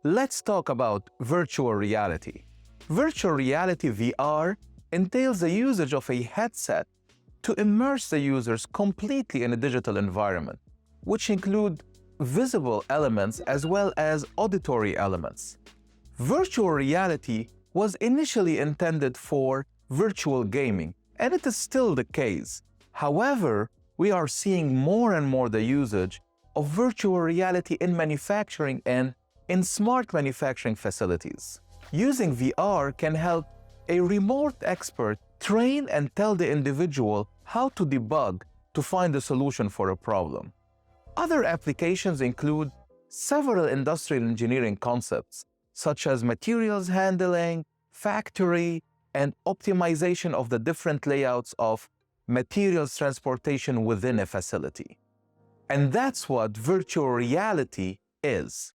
let's talk about virtual reality. Virtual reality (VR) entails the usage of a headset to immerse the users completely in a digital environment, which include visible elements as well as auditory elements. Virtual reality was initially intended for virtual gaming, and it is still the case. However, we are seeing more and more the usage of virtual reality in manufacturing and in smart manufacturing facilities. Using VR can help a remote expert train and tell the individual how to debug to find a solution for a problem. Other applications include several industrial engineering concepts, such as materials handling, factory, and optimization of the different layouts of materials transportation within a facility. And that's what virtual reality is.